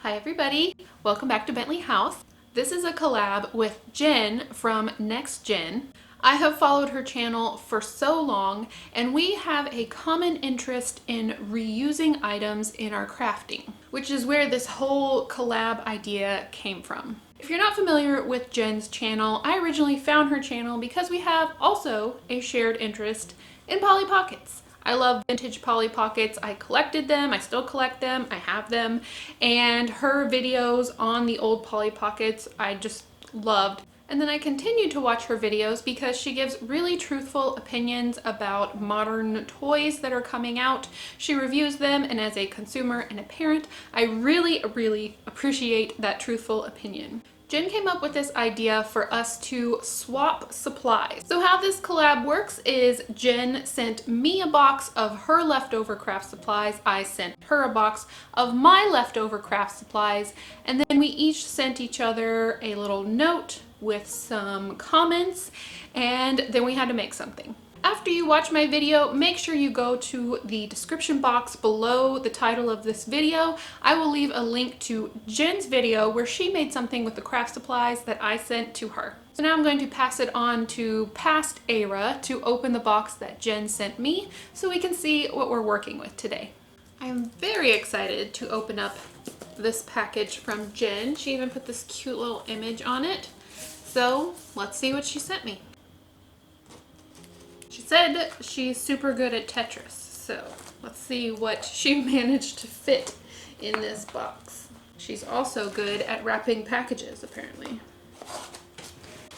Hi everybody, welcome back to Bentley House. This is a collab with Jen from NexJen. I have followed her channel for so long and we have a common interest in reusing items in our crafting, which is where this whole collab idea came from. If you're not familiar with Jen's channel, I originally found her channel because we have also a shared interest in Polly Pockets. I love vintage Polly Pockets. I collected them, I still collect them, I have them, and her videos on the old Polly Pockets I just loved. And then I continued to watch her videos because she gives really truthful opinions about modern toys that are coming out. She reviews them, and as a consumer and a parent, I really appreciate that truthful opinion. Jen came up with this idea for us to swap supplies. So how this collab works is Jen sent me a box of her leftover craft supplies, I sent her a box of my leftover craft supplies, and then we each sent each other a little note with some comments, and then we had to make something. After you watch my video, make sure you go to the description box below the title of this video. I will leave a link to Jen's video where she made something with the craft supplies that I sent to her. So now I'm going to pass it on to past Era to open the box that Jen sent me so we can see what we're working with today. I'm very excited to open up this package from Jen. She even put this cute little image on it. So let's see what she sent me. She said she's super good at Tetris, so let's see what she managed to fit in this box. She's also good at wrapping packages, apparently.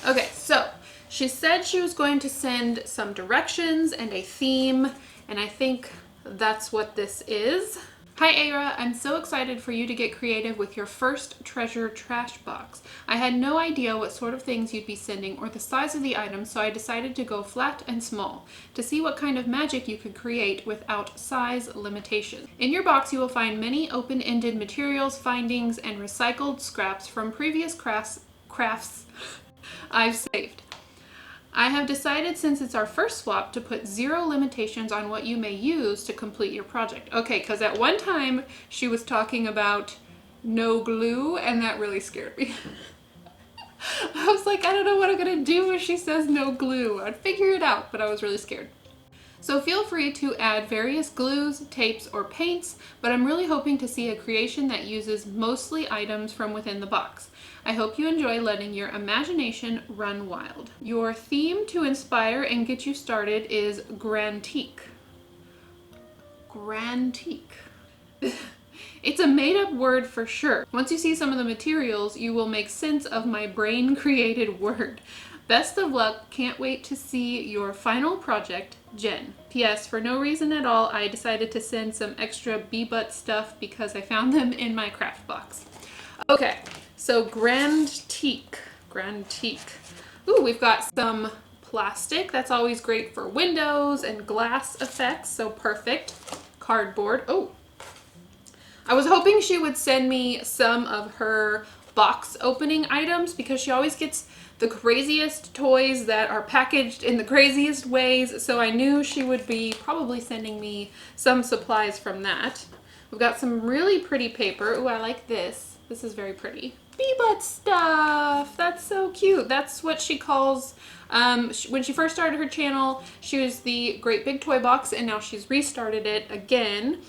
Okay, so she said she was going to send some directions and a theme, and I think that's what this is. Hi Era, I'm so excited for you to get creative with your first treasure trash box. I had no idea what sort of things you'd be sending or the size of the items, so I decided to go flat and small to see what kind of magic you could create without size limitations. In your box you will find many open-ended materials, findings, and recycled scraps from previous crafts I've saved. I have decided, since it's our first swap, to put 0 limitations on what you may use to complete your project. Okay, because at one time she was talking about no glue, and that really scared me. I was like, I don't know what I'm gonna do if she says no glue. I'd figure it out, but I was really scared. So feel free to add various glues, tapes, or paints, but I'm really hoping to see a creation that uses mostly items from within the box. I hope you enjoy letting your imagination run wild. Your theme to inspire and get you started is Grantique. Grantique. It's a made-up word for sure. Once you see some of the materials, you will make sense of my brain-created word. Best of luck. Can't wait to see your final project, Jen. P.S. For no reason at all, I decided to send some extra bee-butt stuff because I found them in my craft box. Okay, so Grantique. Ooh, we've got some plastic. That's always great for windows and glass effects, so perfect. Cardboard. Oh, I was hoping she would send me some of her box opening items because she always gets the craziest toys that are packaged in the craziest ways, so I knew she would be probably sending me some supplies from that. We've got some really pretty paper. Ooh, I like this. This is very pretty. Bee-butt stuff! That's so cute. That's what she calls, when she first started her channel, she was the Great Big Toy Box, and now she's restarted it again.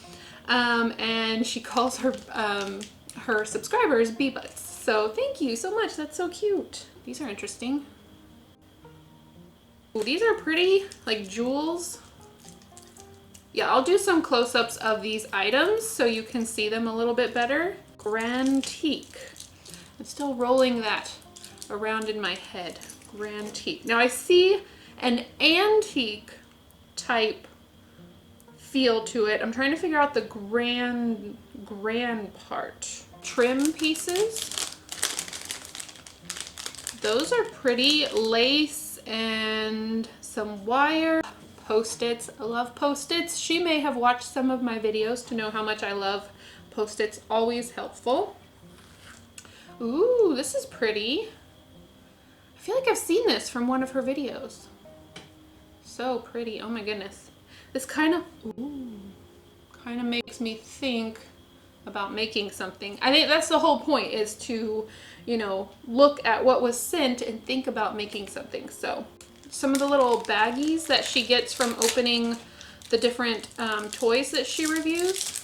And she calls her, her subscribers bee-butts. So thank you so much. That's so cute. These are interesting. Ooh, these are pretty, like jewels. Yeah, I'll do some close-ups of these items so you can see them a little bit better. Grantique. I'm still rolling that around in my head. Grantique. Now I see an antique type feel to it. I'm trying to figure out the grand part. Trim pieces. Those are pretty. Lace and some wire. Post-its. I love post-its. She may have watched some of my videos to know how much I love post-its. Always helpful. Ooh, this is pretty. I feel like I've seen this from one of her videos. So pretty. Oh my goodness. This kind of makes me think about making something. I think that's the whole point, is to, you know, look at what was sent and think about making something. So some of the little baggies that she gets from opening the different toys that she reviews.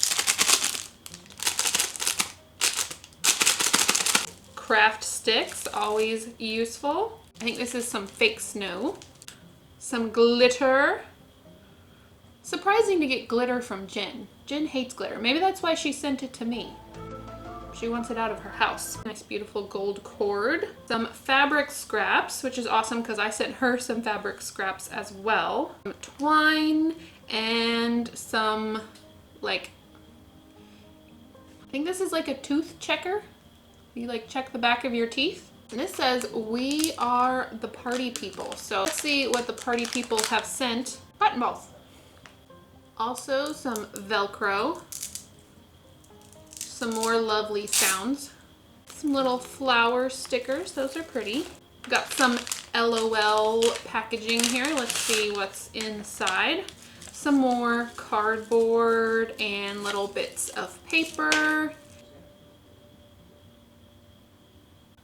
Craft sticks, always useful. I think this is some fake snow. Some glitter. Surprising to get glitter from Jen. Jen hates glitter. Maybe that's why she sent it to me. She wants it out of her house. Nice, beautiful gold cord. Some fabric scraps, which is awesome because I sent her some fabric scraps as well. Some twine and some, like, I think this is like a tooth checker. You like check the back of your teeth. And this says, "We are the party people." So let's see what the party people have sent. Cotton balls. Also some Velcro. Some more lovely sounds. Some little flower stickers. Those are pretty. Got some LOL packaging here. Let's see what's inside. Some more cardboard and little bits of paper.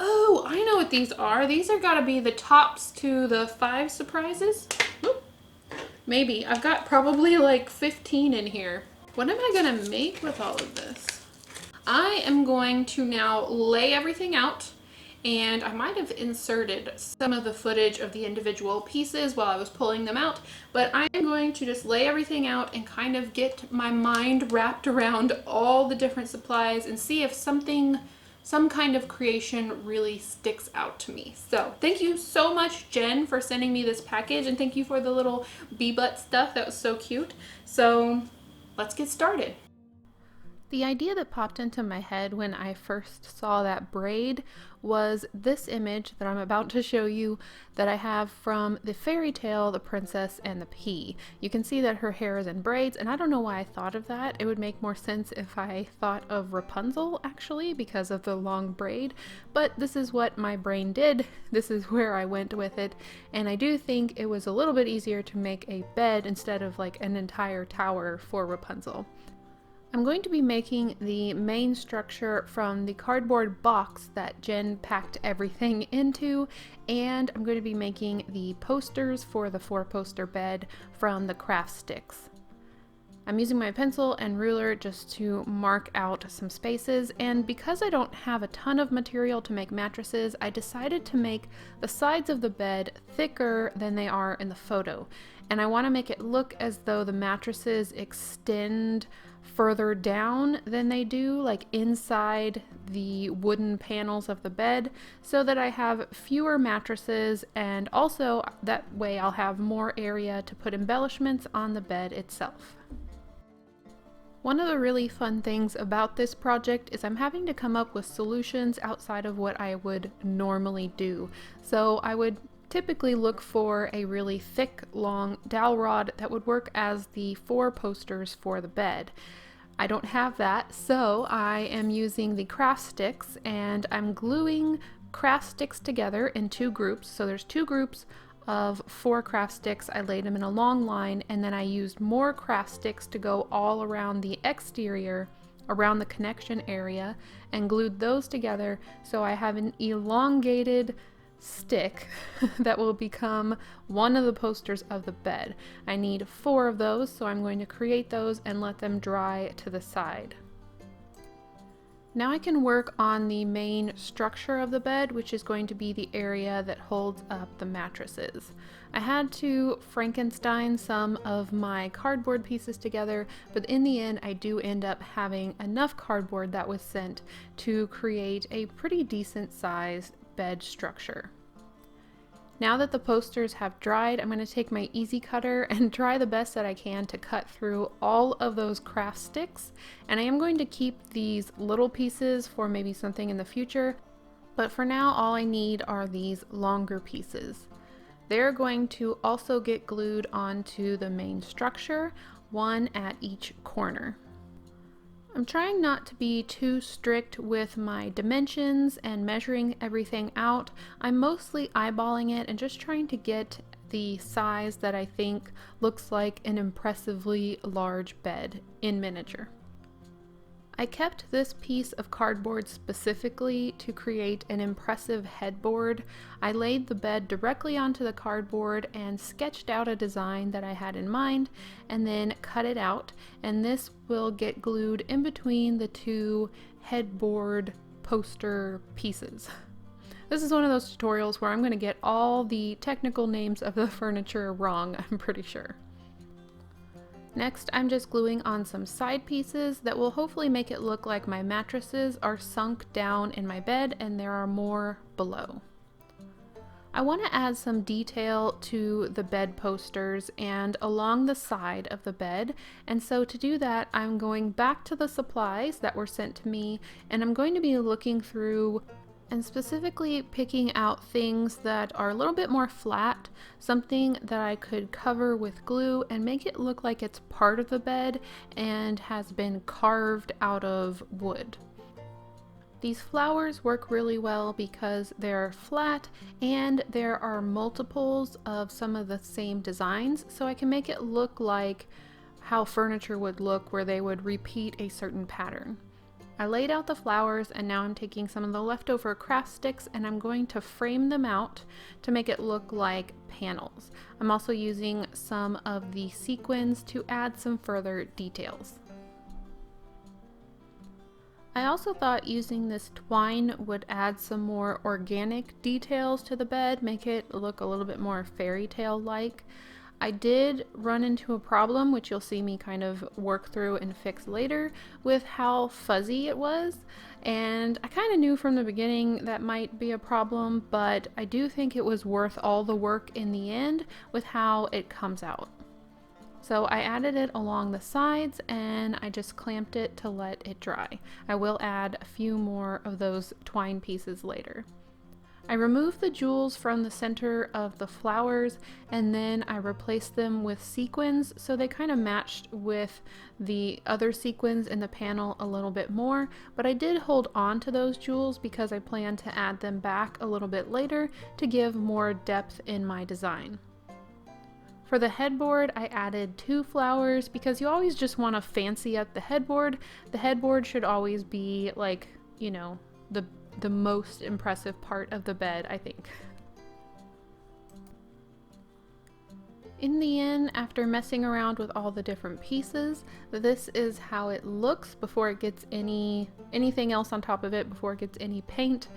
Oh, I know what these are. These are gotta be the tops to the 5 surprises. Oop. Maybe. I've got probably like 15 in here. What am I gonna make with all of this? I am going to now lay everything out, and I might have inserted some of the footage of the individual pieces while I was pulling them out, but I'm going to just lay everything out and kind of get my mind wrapped around all the different supplies and see if some kind of creation really sticks out to me. So thank you so much, Jen, for sending me this package, and thank you for the little bee butt stuff. That was so cute. So let's get started. The idea that popped into my head when I first saw that braid was this image that I'm about to show you that I have from the fairy tale, The Princess and the Pea. You can see that her hair is in braids, and I don't know why I thought of that. It would make more sense if I thought of Rapunzel, actually, because of the long braid, but this is what my brain did. This is where I went with it, and I do think it was a little bit easier to make a bed instead of like an entire tower for Rapunzel. I'm going to be making the main structure from the cardboard box that Jen packed everything into, and I'm going to be making the posters for the 4-poster bed from the craft sticks. I'm using my pencil and ruler just to mark out some spaces, and because I don't have a ton of material to make mattresses, I decided to make the sides of the bed thicker than they are in the photo. And I want to make it look as though the mattresses extend further down than they do, like inside the wooden panels of the bed, so that I have fewer mattresses, and also that way I'll have more area to put embellishments on the bed itself. One of the really fun things about this project is I'm having to come up with solutions outside of what I would normally do. So I would typically look for a really thick, long dowel rod that would work as the 4 posters for the bed. I don't have that, so I am using the craft sticks, and I'm gluing craft sticks together in 2 groups. So there's 2 groups of 4 craft sticks. I laid them in a long line, and then I used more craft sticks to go all around the exterior, around the connection area, and glued those together so I have an elongated stick that will become one of the posters of the bed. I need 4 of those, so I'm going to create those and let them dry to the side. Now I can work on the main structure of the bed, which is going to be the area that holds up the mattresses. I had to Frankenstein some of my cardboard pieces together, but in the end I do end up having enough cardboard that was sent to create a pretty decent sized bed structure. Now that the posters have dried, I'm going to take my easy cutter and try the best that I can to cut through all of those craft sticks. And I am going to keep these little pieces for maybe something in the future, but for now all I need are these longer pieces. They're going to also get glued onto the main structure, one at each corner. I'm trying not to be too strict with my dimensions and measuring everything out. I'm mostly eyeballing it and just trying to get the size that I think looks like an impressively large bed in miniature. I kept this piece of cardboard specifically to create an impressive headboard. I laid the bed directly onto the cardboard and sketched out a design that I had in mind and then cut it out, and this will get glued in between the two headboard poster pieces. This is one of those tutorials where I'm going to get all the technical names of the furniture wrong, I'm pretty sure. Next, I'm just gluing on some side pieces that will hopefully make it look like my mattresses are sunk down in my bed and there are more below. I want to add some detail to the bed posters and along the side of the bed, and so to do that I'm going back to the supplies that were sent to me, and I'm going to be looking through and specifically picking out things that are a little bit more flat, something that I could cover with glue and make it look like it's part of the bed and has been carved out of wood. These flowers work really well because they're flat and there are multiples of some of the same designs, so I can make it look like how furniture would look where they would repeat a certain pattern. I laid out the flowers and now I'm taking some of the leftover craft sticks and I'm going to frame them out to make it look like panels. I'm also using some of the sequins to add some further details. I also thought using this twine would add some more organic details to the bed, make it look a little bit more fairy tale like. I did run into a problem, which you'll see me kind of work through and fix later, with how fuzzy it was, and I kind of knew from the beginning that might be a problem, but I do think it was worth all the work in the end with how it comes out. So I added it along the sides and I just clamped it to let it dry. I will add a few more of those twine pieces later. I removed the jewels from the center of the flowers and then I replaced them with sequins so they kind of matched with the other sequins in the panel a little bit more, but I did hold on to those jewels because I plan to add them back a little bit later to give more depth in my design. For the headboard, I added 2 flowers because you always just want to fancy up the headboard. The headboard should always be like, you know, the most impressive part of the bed, I think. In the end, after messing around with all the different pieces, this is how it looks before it gets anything else on top of it, before it gets any paint.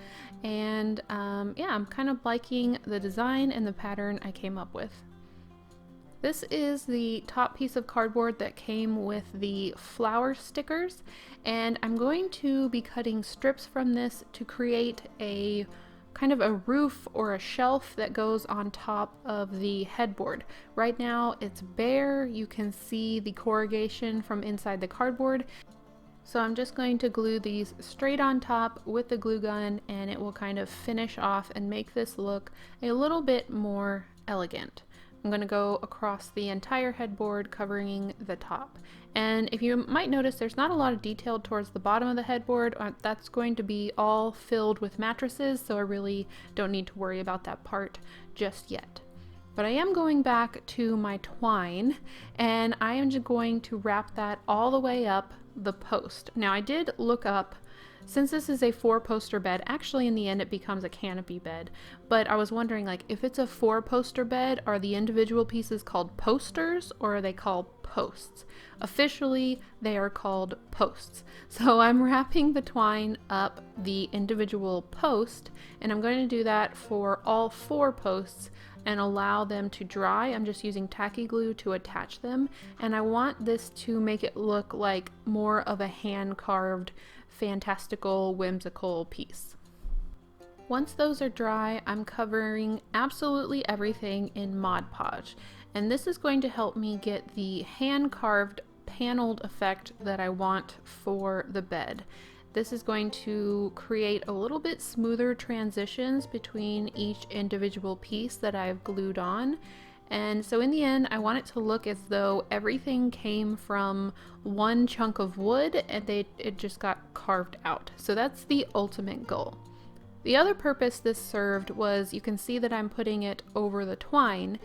And yeah, I'm kind of liking the design and the pattern I came up with. This is the top piece of cardboard that came with the flower stickers, and I'm going to be cutting strips from this to create a kind of a roof or a shelf that goes on top of the headboard. Right now it's bare, you can see the corrugation from inside the cardboard, so I'm just going to glue these straight on top with the glue gun and it will kind of finish off and make this look a little bit more elegant. I'm going to go across the entire headboard covering the top. And if you might notice, there's not a lot of detail towards the bottom of the headboard. That's going to be all filled with mattresses, so I really don't need to worry about that part just yet. But I am going back to my twine and I am just going to wrap that all the way up the post. Now I did look up, since this is a 4-poster bed, actually in the end it becomes a canopy bed, but I was wondering, like, if it's a 4-poster bed, are the individual pieces called posters or are they called posts? Officially, they are called posts. So I'm wrapping the twine up the individual post, and I'm going to do that for all 4 posts and allow them to dry. I'm just using tacky glue to attach them, and I want this to make it look like more of a hand-carved, fantastical, whimsical piece. Once those are dry, I'm covering absolutely everything in Mod Podge, and this is going to help me get the hand-carved paneled effect that I want for the bed. This is going to create a little bit smoother transitions between each individual piece that I've glued on. And so in the end, I want it to look as though everything came from one chunk of wood and it just got carved out. So that's the ultimate goal. The other purpose this served was, you can see that I'm putting it over the twine.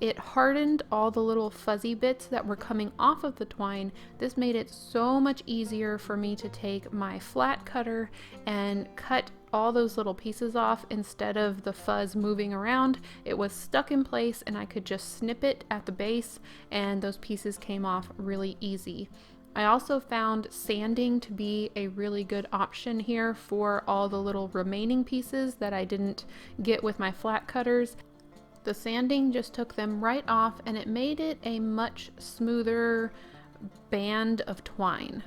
it hardened all the little fuzzy bits that were coming off of the twine. This made it so much easier for me to take my flat cutter and cut all those little pieces off instead of the fuzz moving around. It was stuck in place and I could just snip it at the base and those pieces came off really easy. I also found sanding to be a really good option here for all the little remaining pieces that I didn't get with my flat cutters. The sanding just took them right off and it made it a much smoother band of twine.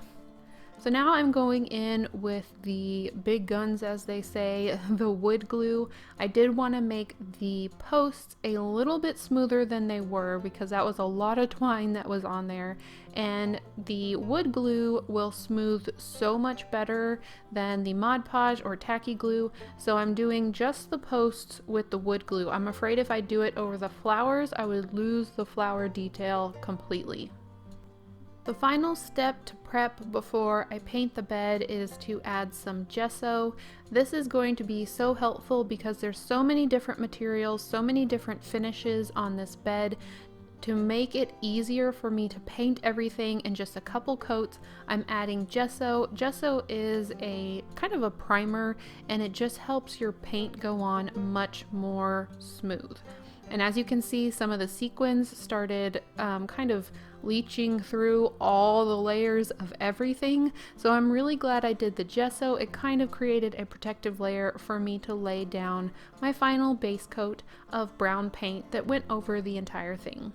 So now I'm going in with the big guns, as they say, the wood glue. I did want to make the posts a little bit smoother than they were because that was a lot of twine that was on there. And the wood glue will smooth so much better than the Mod Podge or tacky glue. So I'm doing just the posts with the wood glue. I'm afraid if I do it over the flowers, I would lose the flower detail completely. The final step to prep before I paint the bed is to add some gesso. This is going to be so helpful because there's so many different materials, so many different finishes on this bed. To make it easier for me to paint everything in just a couple coats, I'm adding gesso. Gesso is a kind of a primer and it just helps your paint go on much more smooth. And as you can see, some of the sequins started kind of leaching through all the layers of everything. So I'm really glad I did the gesso. It kind of created a protective layer for me to lay down my final base coat of brown paint that went over the entire thing.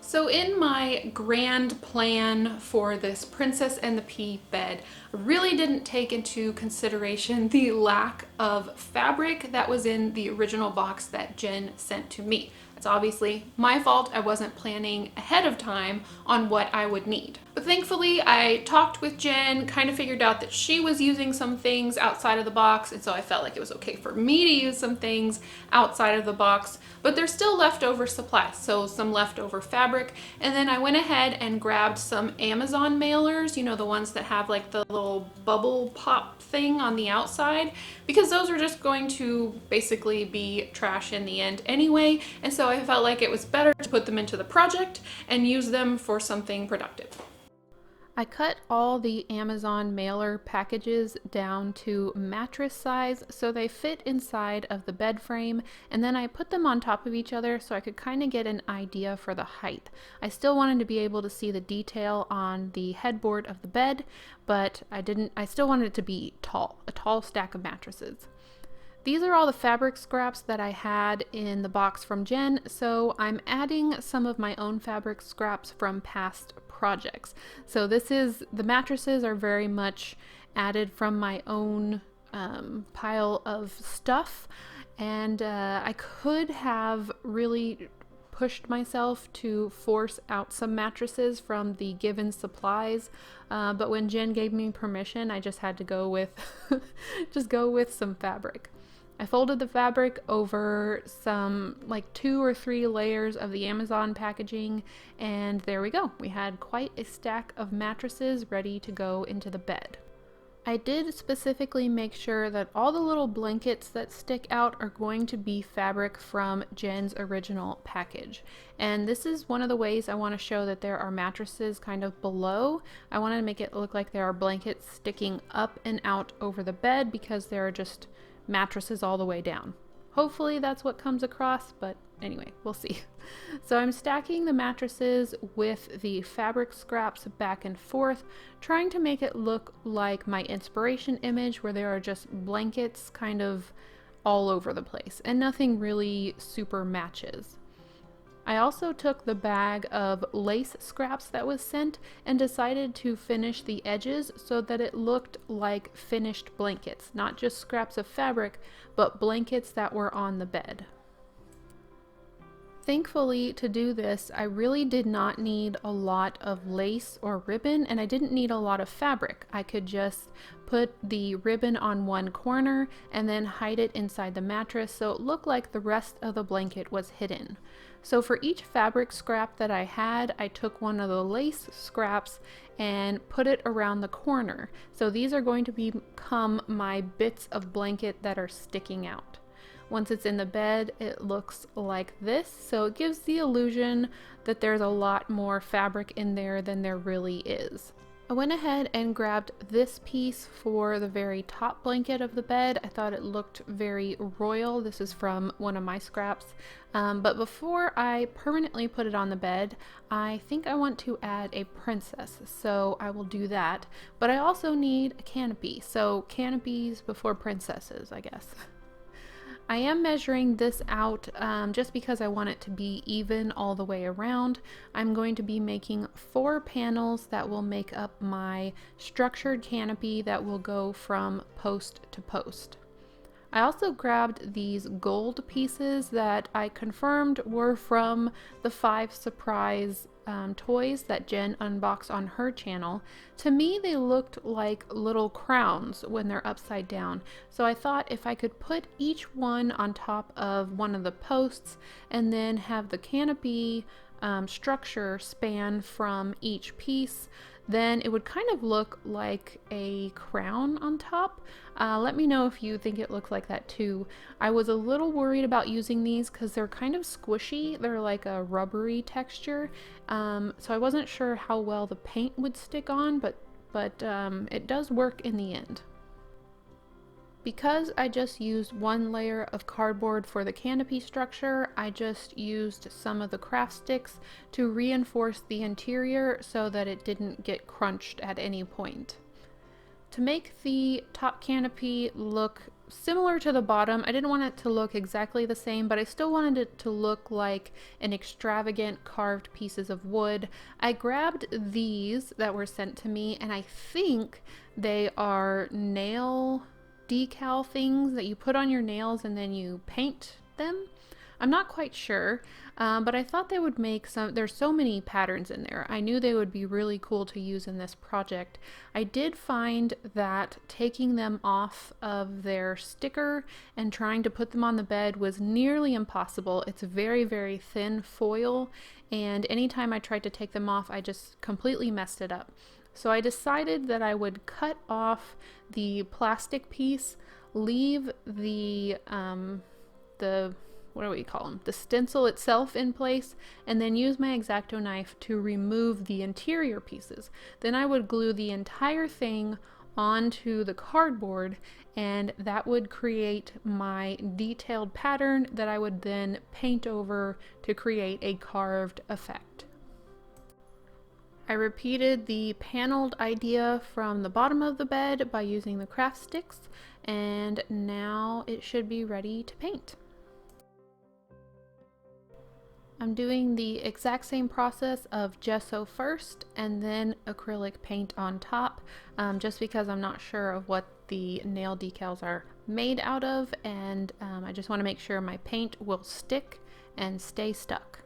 So in my grand plan for this Princess and the Pea bed, I really didn't take into consideration the lack of fabric that was in the original box that Jen sent to me. It's obviously my fault. I wasn't planning ahead of time on what I would need. But thankfully, I talked with Jen, kind of figured out that she was using some things outside of the box, and so I felt like it was okay for me to use some things outside of the box, but there's still leftover supplies, so some leftover fabric. And then I went ahead and grabbed some Amazon mailers, you know, the ones that have like the little bubble pop thing on the outside, because those are just going to basically be trash in the end anyway, and so I felt like it was better to put them into the project and use them for something productive. I cut all the Amazon mailer packages down to mattress size so they fit inside of the bed frame, and then I put them on top of each other so I could kind of get an idea for the height. I still wanted to be able to see the detail on the headboard of the bed, but I still wanted it to be tall, a tall stack of mattresses. These are all the fabric scraps that I had in the box from Jen, so I'm adding some of my own fabric scraps from past projects. So the mattresses are very much added from my own pile of stuff, and I could have really pushed myself to force out some mattresses from the given supplies, but when Jen gave me permission, I just had to go with some fabric. I folded the fabric over some like 2 or 3 layers of the Amazon packaging, and there we go. We had quite a stack of mattresses ready to go into the bed. I did specifically make sure that all the little blankets that stick out are going to be fabric from Jen's original package. And this is one of the ways I want to show that there are mattresses kind of below. I wanted to make it look like there are blankets sticking up and out over the bed because there are just mattresses all the way down. Hopefully that's what comes across, but anyway, we'll see. So I'm stacking the mattresses with the fabric scraps back and forth, trying to make it look like my inspiration image where there are just blankets kind of all over the place and nothing really super matches. I also took the bag of lace scraps that was sent and decided to finish the edges so that it looked like finished blankets, not just scraps of fabric, but blankets that were on the bed. Thankfully, to do this, I really did not need a lot of lace or ribbon, and I didn't need a lot of fabric. I could just put the ribbon on one corner and then hide it inside the mattress so it looked like the rest of the blanket was hidden. So for each fabric scrap that I had, I took one of the lace scraps and put it around the corner. So these are going to become my bits of blanket that are sticking out. Once it's in the bed, it looks like this. So it gives the illusion that there's a lot more fabric in there than there really is. I went ahead and grabbed this piece for the very top blanket of the bed. I thought it looked very royal. This is from one of my scraps. But before I permanently put it on the bed, I think I want to add a princess. So I will do that. But I also need a canopy. So canopies before princesses, I guess. I am measuring this out just because I want it to be even all the way around. I'm going to be making 4 panels that will make up my structured canopy that will go from post to post. I also grabbed these gold pieces that I confirmed were from the 5 surprise toys that Jen unboxed on her channel. To me, they looked like little crowns when they're upside down. So I thought if I could put each one on top of one of the posts and then have the canopy structure span from each piece, then it would kind of look like a crown on top. Let me know if you think it looks like that too. I was a little worried about using these because they're kind of squishy. They're like a rubbery texture. So I wasn't sure how well the paint would stick on, but it does work in the end. Because I just used 1 layer of cardboard for the canopy structure, I just used some of the craft sticks to reinforce the interior so that it didn't get crunched at any point. To make the top canopy look similar to the bottom, I didn't want it to look exactly the same, but I still wanted it to look like an extravagant carved pieces of wood. I grabbed these that were sent to me, and I think they are nail decal things that you put on your nails and then you paint them. I'm not quite sure, but I thought they would make some. There's so many patterns in there. I knew they would be really cool to use in this project. I did find that taking them off of their sticker and trying to put them on the bed was nearly impossible. It's very, very thin foil, and anytime I tried to take them off, I just completely messed it up. So I decided that I would cut off the plastic piece, leave the what do we call them? The stencil itself in place, and then use my X-Acto knife to remove the interior pieces. Then I would glue the entire thing onto the cardboard, and that would create my detailed pattern that I would then paint over to create a carved effect. I repeated the paneled idea from the bottom of the bed by using the craft sticks, and now it should be ready to paint. I'm doing the exact same process of gesso first and then acrylic paint on top, just because I'm not sure of what the nail decals are made out of, and I just want to make sure my paint will stick and stay stuck.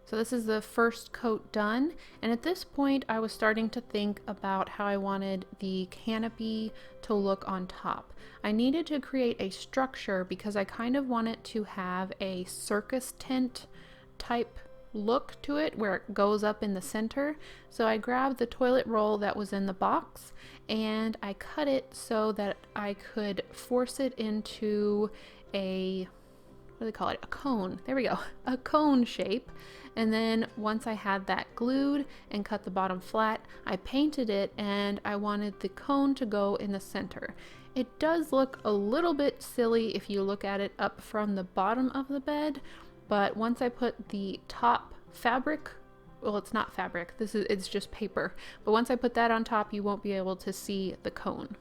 So this is the first coat done, and at this point I was starting to think about how I wanted the canopy to look on top. I needed to create a structure because I kind of want it to have a circus tent type look to it where it goes up in the center. So I grabbed the toilet roll that was in the box and I cut it so that I could force it into a, what do they call it? A cone. There we go. A cone shape. And then once I had that glued and cut the bottom flat, I painted it and I wanted the cone to go in the center. It does look a little bit silly if you look at it up from the bottom of the bed, but once I put the top fabric, well, it's not fabric, it's just paper, but once I put that on top, you won't be able to see the cone.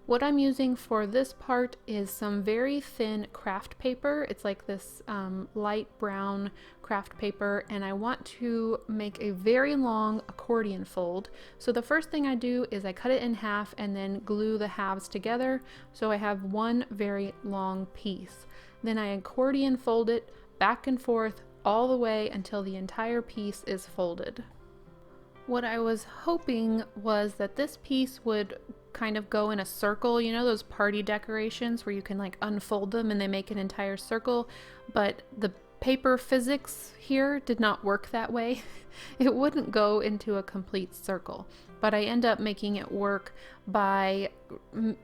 What I'm using for this part is some very thin craft paper. It's like this light brown craft paper, and I want to make a very long accordion fold. So the first thing I do is I cut it in half and then glue the halves together so I have one very long piece. Then I accordion fold it back and forth all the way until the entire piece is folded. What I was hoping was that this piece would kind of go in a circle, you know those party decorations where you can like unfold them and they make an entire circle, but the paper physics here did not work that way. It wouldn't go into a complete circle, but I end up making it work by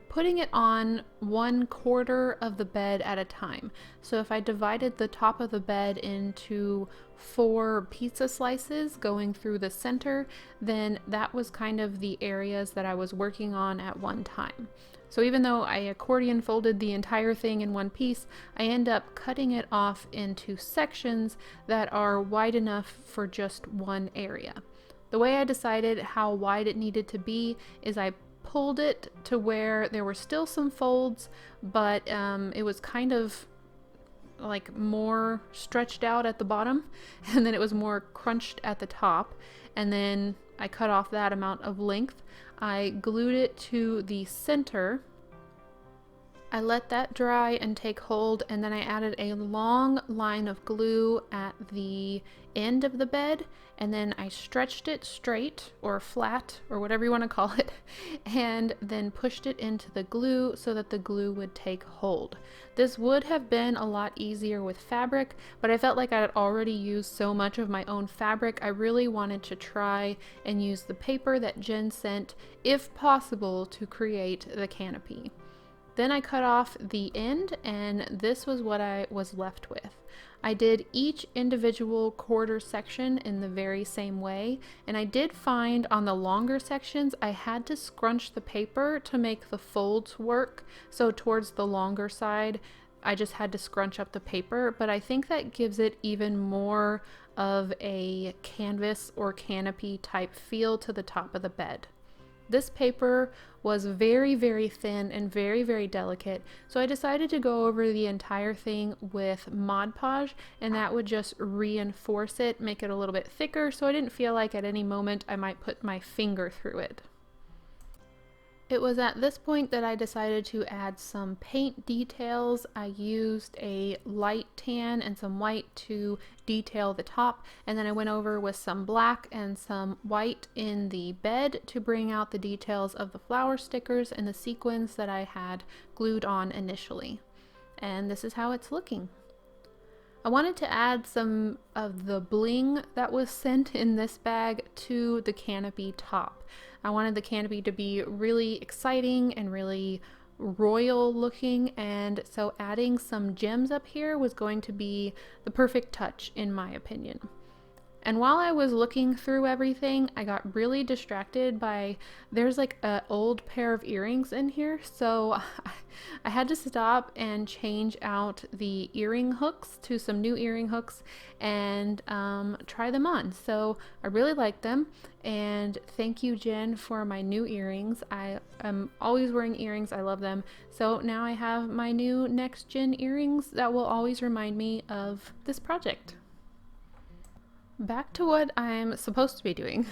putting it on 1/4 of the bed at a time. So if I divided the top of the bed into 4 pizza slices going through the center, then that was kind of the areas that I was working on at one time. So even though I accordion folded the entire thing in one piece, I end up cutting it off into sections that are wide enough for just one area. The way I decided how wide it needed to be is I pulled it to where there were still some folds, but it was kind of like more stretched out at the bottom, and then it was more crunched at the top, and then I cut off that amount of length. I glued it to the center. I let that dry and take hold, and then I added a long line of glue at the end of the bed, and then I stretched it straight or flat or whatever you want to call it, and then pushed it into the glue so that the glue would take hold. This would have been a lot easier with fabric, but I felt like I had already used so much of my own fabric. I really wanted to try and use the paper that Jen sent, if possible, to create the canopy. Then I cut off the end, and this was what I was left with. I did each individual quarter section in the very same way, and I did find on the longer sections I had to scrunch the paper to make the folds work. So towards the longer side, I just had to scrunch up the paper, but I think that gives it even more of a canvas or canopy type feel to the top of the bed. This paper was very, very thin and very, very delicate, so I decided to go over the entire thing with Mod Podge, and that would just reinforce it, make it a little bit thicker, so I didn't feel like at any moment I might put my finger through it. It was at this point that I decided to add some paint details. I used a light tan and some white to detail the top, and then I went over with some black and some white in the bed to bring out the details of the flower stickers and the sequins that I had glued on initially. And this is how it's looking. I wanted to add some of the bling that was sent in this bag to the canopy top. I wanted the canopy to be really exciting and really royal looking, and so adding some gems up here was going to be the perfect touch in my opinion. And while I was looking through everything, I got really distracted by, there's like an old pair of earrings in here, so I had to stop and change out the earring hooks to some new earring hooks and try them on. So I really like them, and thank you, Jen, for my new earrings. I am always wearing earrings, I love them. So now I have my new NexJen earrings that will always remind me of this project. Back to what I'm supposed to be doing.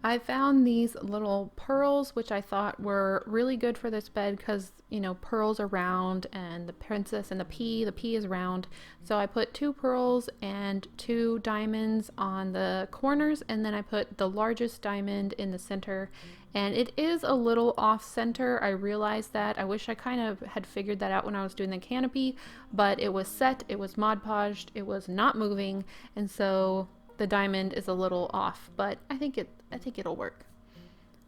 I found these little pearls, which I thought were really good for this bed because, you know, pearls are round and the princess and the pea is round. So I put 2 pearls and 2 diamonds on the corners, and then I put the largest diamond in the center. And it is a little off center. I realized that. I wish I kind of had figured that out when I was doing the canopy, but it was set, it was Mod Podged, it was not moving, and so the diamond is a little off, but I think it'll work.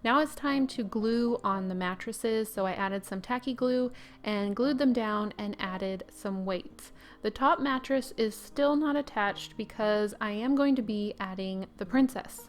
Now it's time to glue on the mattresses, so I added some tacky glue and glued them down and added some weights. The top mattress is still not attached because I am going to be adding the princess.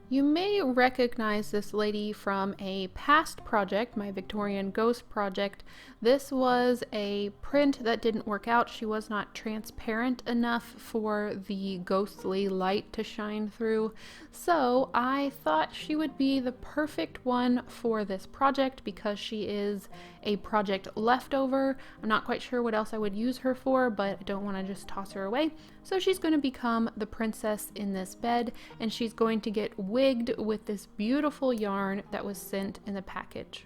You may recognize this lady from a past project, my Victorian Ghost project. This was a print that didn't work out. She was not transparent enough for the ghostly light to shine through. So I thought she would be the perfect one for this project because she is a project leftover. I'm not quite sure what else I would use her for, but I don't want to just toss her away. So she's going to become the princess in this bed, and she's going to get wigged with this beautiful yarn that was sent in the package.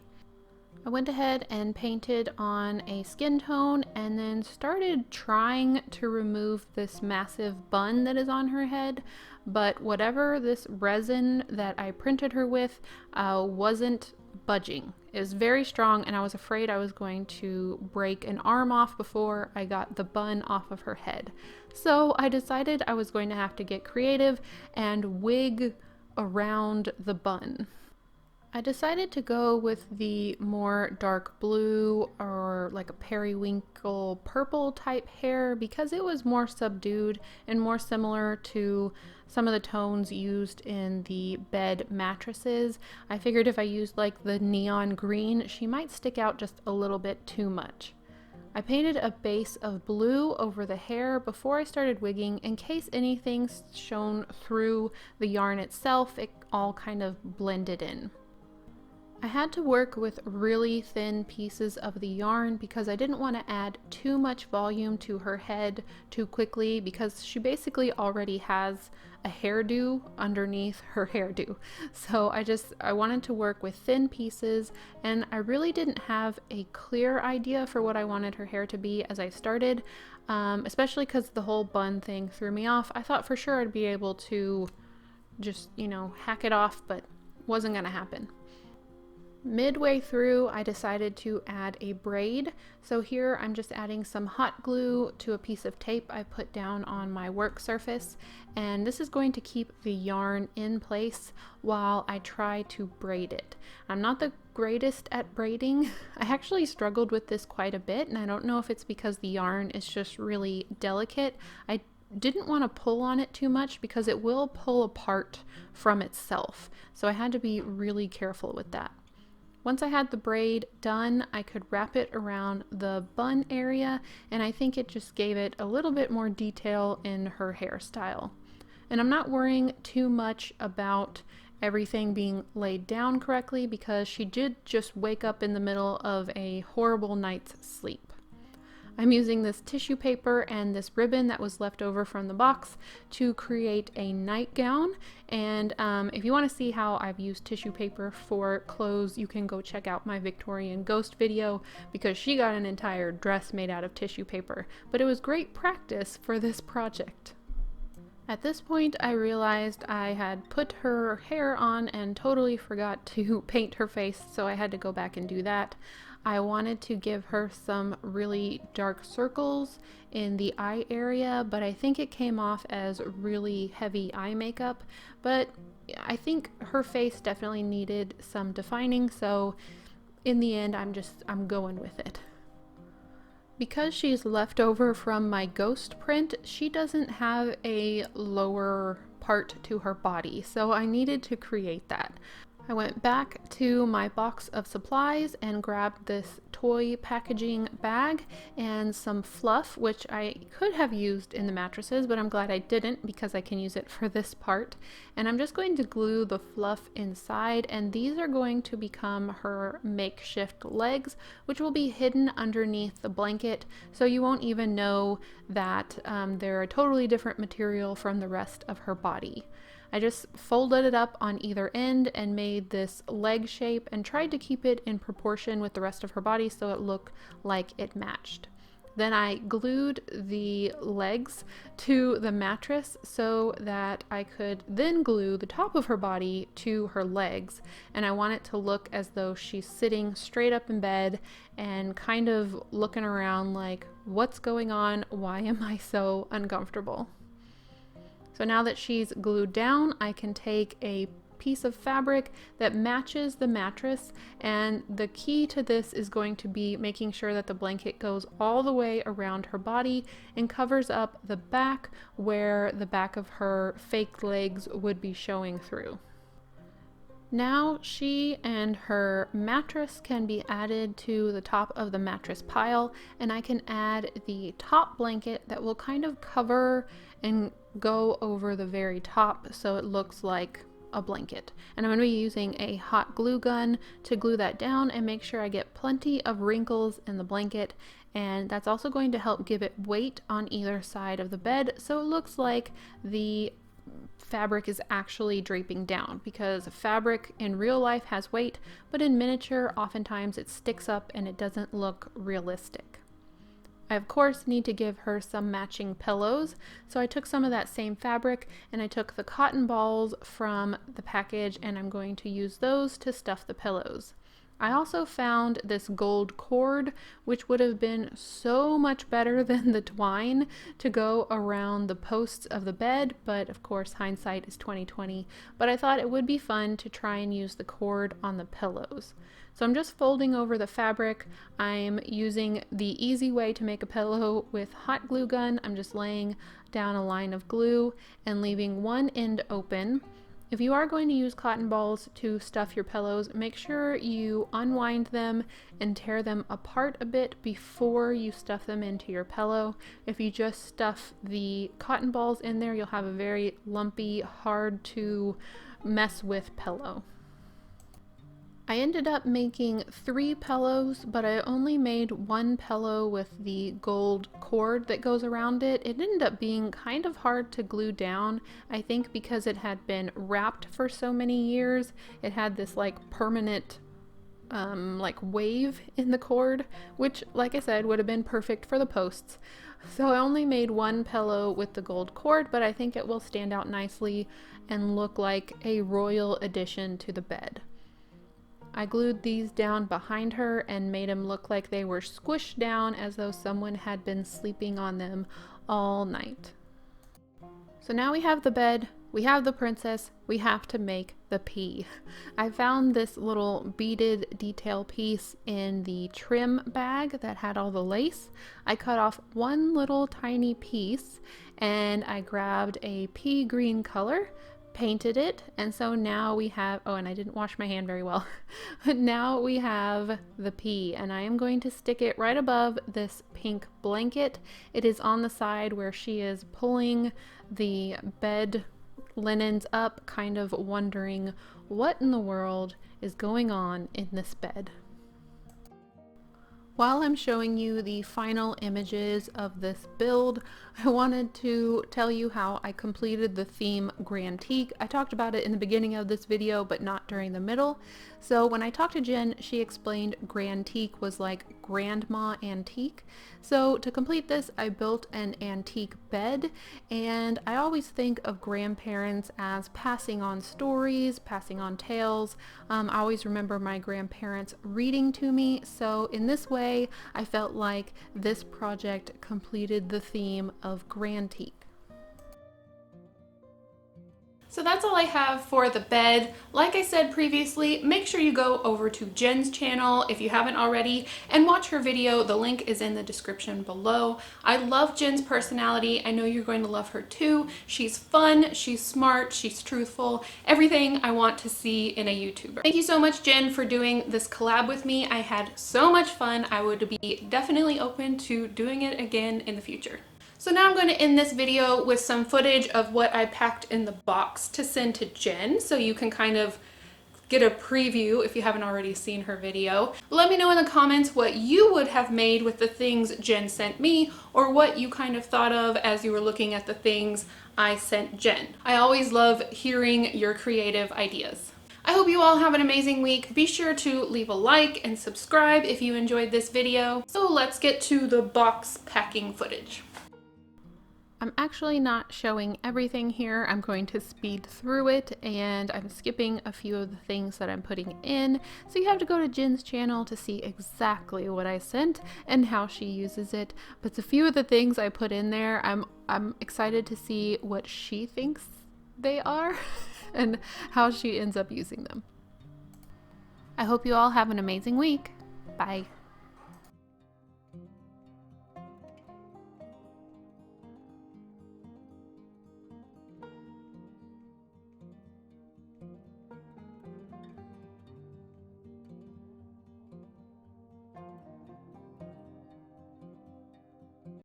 I went ahead and painted on a skin tone and then started trying to remove this massive bun that is on her head, but whatever this resin that I printed her with wasn't budging. It was very strong, and I was afraid I was going to break an arm off before I got the bun off of her head. So I decided I was going to have to get creative and wig around the bun. I decided to go with the more dark blue or like a periwinkle purple type hair because it was more subdued and more similar to some of the tones used in the bed mattresses. I figured if I used like the neon green, she might stick out just a little bit too much. I painted a base of blue over the hair before I started wigging in case anything shone through the yarn itself. It all kind of blended in. I had to work with really thin pieces of the yarn because I didn't want to add too much volume to her head too quickly because she basically already has a hairdo underneath her hairdo. So I wanted to work with thin pieces, and I really didn't have a clear idea for what I wanted her hair to be as I started, especially because the whole bun thing threw me off. I thought for sure I'd be able to just, hack it off, but wasn't gonna happen. Midway through, I decided to add a braid. So here I'm just adding some hot glue to a piece of tape I put down on my work surface, and this is going to keep the yarn in place while I try to braid it. I'm not the greatest at braiding. I actually struggled with this quite a bit, and I don't know if it's because the yarn is just really delicate. I didn't want to pull on it too much because it will pull apart from itself. So I had to be really careful with that. Once I had the braid done, I could wrap it around the bun area, and I think it just gave it a little bit more detail in her hairstyle. And I'm not worrying too much about everything being laid down correctly because she did just wake up in the middle of a horrible night's sleep. I'm using this tissue paper and this ribbon that was left over from the box to create a nightgown. And if you want to see how I've used tissue paper for clothes, you can go check out my Victorian ghost video because she got an entire dress made out of tissue paper. But it was great practice for this project. At this point, I realized I had put her hair on and totally forgot to paint her face, so I had to go back and do that. I wanted to give her some really dark circles in the eye area, but I think it came off as really heavy eye makeup. But I think her face definitely needed some defining, so in the end, I'm going with it. Because she's left over from my ghost print, she doesn't have a lower part to her body, so I needed to create that. I went back to my box of supplies and grabbed this toy packaging bag and some fluff, which I could have used in the mattresses, but I'm glad I didn't because I can use it for this part. And I'm just going to glue the fluff inside, and these are going to become her makeshift legs, which will be hidden underneath the blanket, so you won't even know that they're a totally different material from the rest of her body. I just folded it up on either end and made this leg shape and tried to keep it in proportion with the rest of her body so it looked like it matched. Then I glued the legs to the mattress so that I could then glue the top of her body to her legs, and I want it to look as though she's sitting straight up in bed and kind of looking around like, what's going on? Why am I so uncomfortable? So now that she's glued down, I can take a piece of fabric that matches the mattress, and the key to this is going to be making sure that the blanket goes all the way around her body and covers up the back where the back of her fake legs would be showing through. Now she and her mattress can be added to the top of the mattress pile, and I can add the top blanket that will kind of cover and go over the very top so it looks like a blanket. And I'm going to be using a hot glue gun to glue that down and make sure I get plenty of wrinkles in the blanket, and that's also going to help give it weight on either side of the bed so it looks like the fabric is actually draping down, because fabric in real life has weight, but in miniature oftentimes it sticks up and it doesn't look realistic. I of course need to give her some matching pillows, so I took some of that same fabric and I took the cotton balls from the package and I'm going to use those to stuff the pillows. I also found this gold cord, which would have been so much better than the twine to go around the posts of the bed, but of course hindsight is 2020. But I thought it would be fun to try and use the cord on the pillows. So I'm just folding over the fabric. I'm using the easy way to make a pillow with hot glue gun. I'm just laying down a line of glue and leaving one end open. If you are going to use cotton balls to stuff your pillows, make sure you unwind them and tear them apart a bit before you stuff them into your pillow. If you just stuff the cotton balls in there, you'll have a very lumpy, hard to mess with pillow. I ended up making 3 pillows, but I only made 1 pillow with the gold cord that goes around it. It ended up being kind of hard to glue down, I think because it had been wrapped for so many years. It had this like permanent like wave in the cord, which like I said would have been perfect for the posts. So I only made 1 pillow with the gold cord, but I think it will stand out nicely and look like a royal addition to the bed. I glued these down behind her and made them look like they were squished down as though someone had been sleeping on them all night. So now we have the bed, we have the princess, we have to make the pea. I found this little beaded detail piece in the trim bag that had all the lace. I cut off one little tiny piece and I grabbed a pea green color, painted it, and so now we have, oh, and I didn't wash my hand very well. But now we have the pea, and I am going to stick it right above this pink blanket. It is on the side where she is pulling the bed linens up, kind of wondering what in the world is going on in this bed. While I'm showing you the final images of this build, I wanted to tell you how I completed the theme Grantique. I talked about it in the beginning of this video, but not during the middle. So when I talked to Jen, she explained Grantique was like grandma antique. So to complete this, I built an antique bed, and I always think of grandparents as passing on stories, passing on tales. I always remember my grandparents reading to me, so in this way, I felt like this project completed the theme of Grantique. So that's all I have for the bed. Like I said previously, make sure you go over to Jen's channel if you haven't already and watch her video. The link is in the description below. I love Jen's personality. I know you're going to love her too. She's fun, she's smart, she's truthful, everything I want to see in a YouTuber. Thank you so much, Jen, for doing this collab with me. I had so much fun. I would be definitely open to doing it again in the future. So now I'm going to end this video with some footage of what I packed in the box to send to Jen, so you can kind of get a preview if you haven't already seen her video. Let me know in the comments what you would have made with the things Jen sent me, or what you kind of thought of as you were looking at the things I sent Jen. I always love hearing your creative ideas. I hope you all have an amazing week. Be sure to leave a like and subscribe if you enjoyed this video. So let's get to the box packing footage. I'm actually not showing everything here. I'm going to speed through it, and I'm skipping a few of the things that I'm putting in. So you have to go to Jen's channel to see exactly what I sent and how she uses it. But a few of the things I put in there, I'm excited to see what she thinks they are and how she ends up using them. I hope you all have an amazing week. Bye.